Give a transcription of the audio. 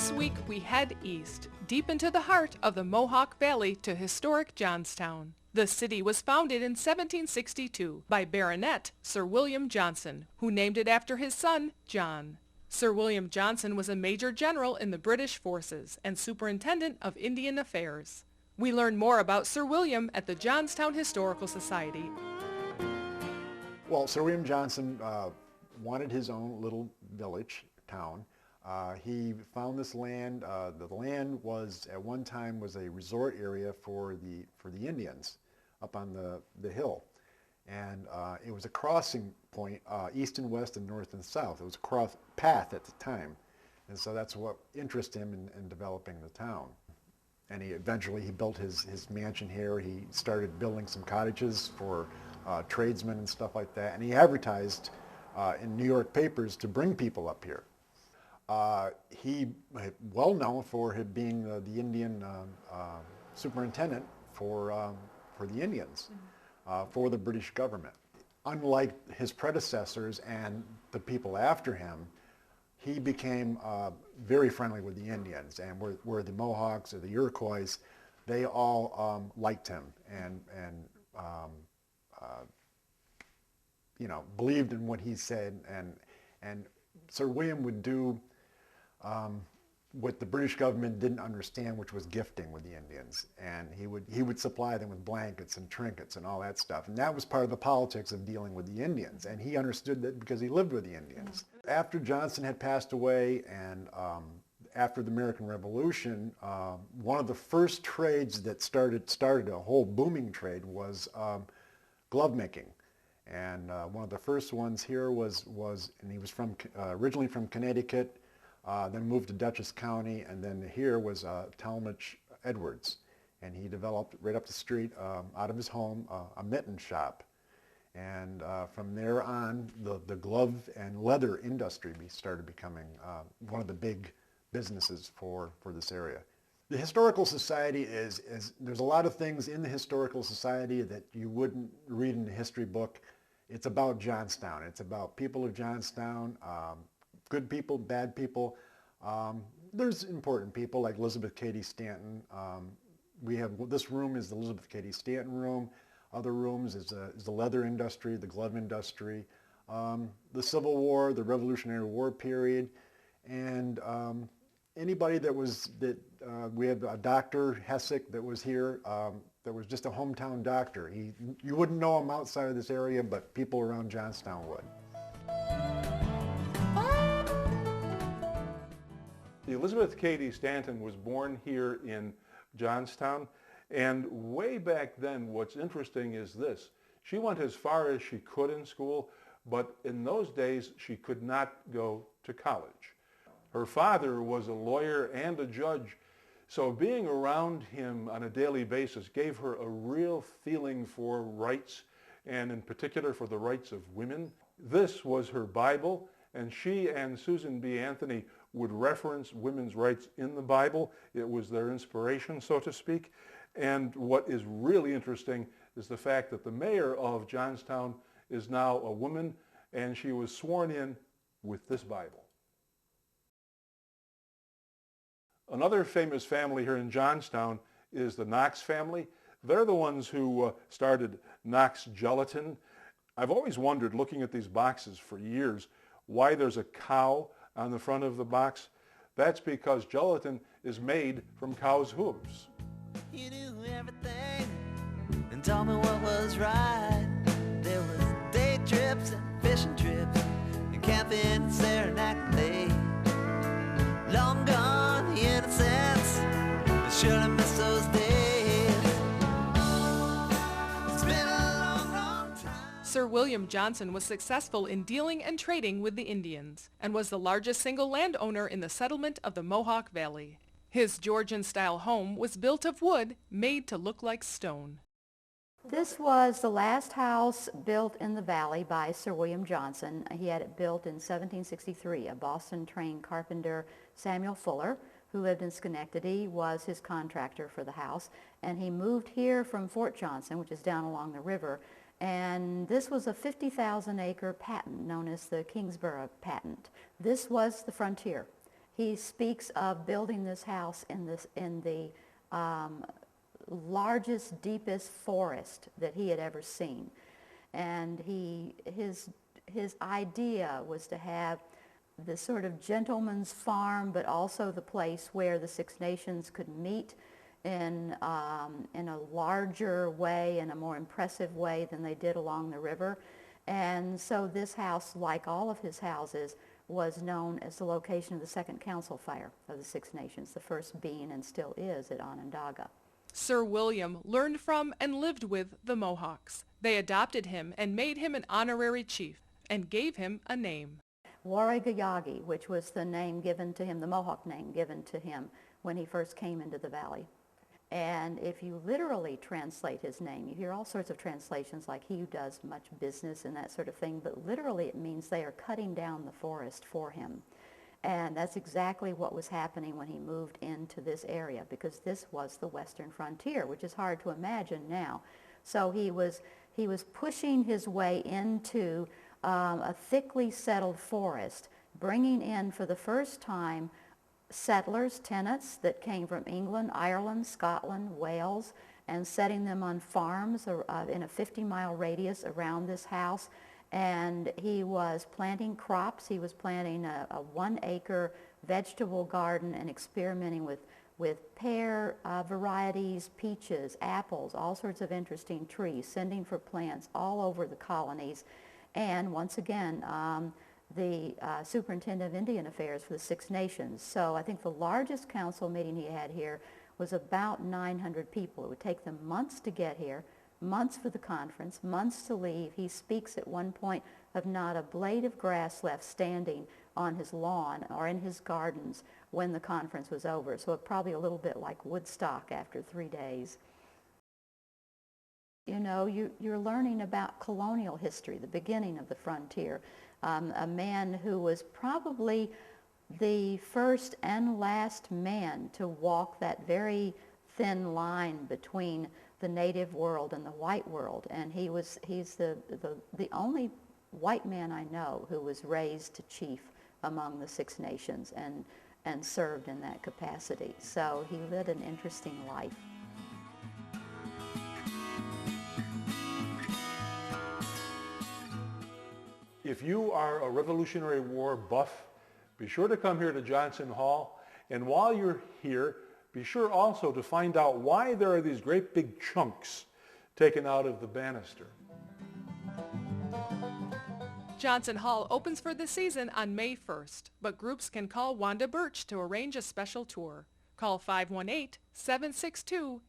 This week we head east, deep into the heart of the Mohawk Valley to historic Johnstown. The city was founded in 1762 by Baronet Sir William Johnson, who named it after his son, John. Sir William Johnson was a major general in the British forces and superintendent of Indian affairs. We learn more about Sir William at the Johnstown Historical Society. Well, Sir William Johnson wanted his own little village, town. He found this land. The land was at one time was a resort area for the Indians up on the hill, and it was a crossing point east and west and north and south. It was a cross path at the time, and so that's what interested him in developing the town. And he eventually built his mansion here. He started building some cottages for tradesmen and stuff like that, and he advertised in New York papers to bring people up here. He well known for being the Indian superintendent for the Indians, for the British government. Unlike his predecessors and the people after him, he became very friendly with the Indians, and where the Mohawks or the Iroquois, they all liked him and you know, believed in what he said, and Sir William would do what the British government didn't understand, which was gifting with the Indians, and he would supply them with blankets and trinkets and all that stuff, and that was part of the politics of dealing with the Indians, and he understood that because he lived with the Indians. After Johnson had passed away, and after the American Revolution, one of the first trades that started a whole booming trade was glove making. And one of the first ones here was and he was originally from Connecticut, then moved to Dutchess County, and then here was Talmadge Edwards. And he developed right up the street out of his home a mitten shop. And from there on, the glove and leather industry started becoming one of the big businesses for this area. The Historical Society there's a lot of things in the Historical Society that you wouldn't read in a history book. It's about Johnstown. It's about people of Johnstown, good people, bad people. There's important people like Elizabeth Cady Stanton. This room is the Elizabeth Cady Stanton room. Other rooms is the leather industry, the glove industry, the Civil War, the Revolutionary War period, and anybody we had a Dr. Hessick that was here, that was just a hometown doctor. You wouldn't know him outside of this area, but people around Johnstown would. Elizabeth Cady Stanton was born here in Johnstown, and way back then what's interesting is this. She went as far as she could in school, but in those days she could not go to college. Her father was a lawyer and a judge, so being around him on a daily basis gave her a real feeling for rights, and in particular for the rights of women. This was her Bible, and she and Susan B. Anthony would reference women's rights in the Bible. It was their inspiration, so to speak. And what is really interesting is the fact that the mayor of Johnstown is now a woman, and she was sworn in with this Bible. Another famous family here in Johnstown is the Knox family. They're the ones who started Knox Gelatin. I've always wondered, looking at these boxes for years, why there's a cow on the front of the box. That's because gelatin is made from cows' hooves. You knew everything and told me what was right. There was day trips and fishing trips and camping and Saranac Lake. Long gone the innocence, I surely miss those days. It's been a long, long time. Sir William Johnson was successful in dealing and trading with the Indians and was the largest single landowner in the settlement of the Mohawk Valley. His Georgian-style home was built of wood made to look like stone. This was the last house built in the valley by Sir William Johnson. He had it built in 1763. A Boston-trained carpenter, Samuel Fuller, who lived in Schenectady, was his contractor for the house. And he moved here from Fort Johnson, which is down along the river. And this was a 50,000-acre patent known as the Kingsburg Patent. This was the frontier. He speaks of building this house in the largest, deepest forest that he had ever seen. And his idea was to have the sort of gentleman's farm, but also the place where the Six Nations could meet in a larger way, in a more impressive way than they did along the river. And so this house, like all of his houses, was known as the location of the second council fire of the Six Nations, the first being and still is at Onondaga. Sir William learned from and lived with the Mohawks. They adopted him and made him an honorary chief and gave him a name. Warigayagi, which was the name given to him, the Mohawk name given to him when he first came into the valley. And if you literally translate his name, you hear all sorts of translations like he who does much business and that sort of thing, but literally it means they are cutting down the forest for him. And that's exactly what was happening when he moved into this area, because this was the western frontier, which is hard to imagine now. So he was pushing his way into a thickly settled forest, bringing in for the first time settlers, tenants that came from England, Ireland, Scotland, Wales, and setting them on farms in a 50-mile radius around this house. And he was planting crops. He was planting a 1-acre vegetable garden and experimenting with pear varieties, peaches, apples, all sorts of interesting trees, sending for plants all over the colonies. And once again, the Superintendent of Indian Affairs for the Six Nations. So I think the largest council meeting he had here was about 900 people. It would take them months to get here, months for the conference, months to leave. He speaks at one point of not a blade of grass left standing on his lawn or in his gardens when the conference was over. So probably a little bit like Woodstock after 3 days. You know, you're learning about colonial history, the beginning of the frontier. A man who was probably the first and last man to walk that very thin line between the native world and the white world. And he's the only white man I know who was raised to chief among the Six Nations and served in that capacity. So he led an interesting life. If you are a Revolutionary War buff, be sure to come here to Johnson Hall. And while you're here, be sure also to find out why there are these great big chunks taken out of the banister. Johnson Hall opens for the season on May 1st, but groups can call Wanda Birch to arrange a special tour. Call 518-762-8712.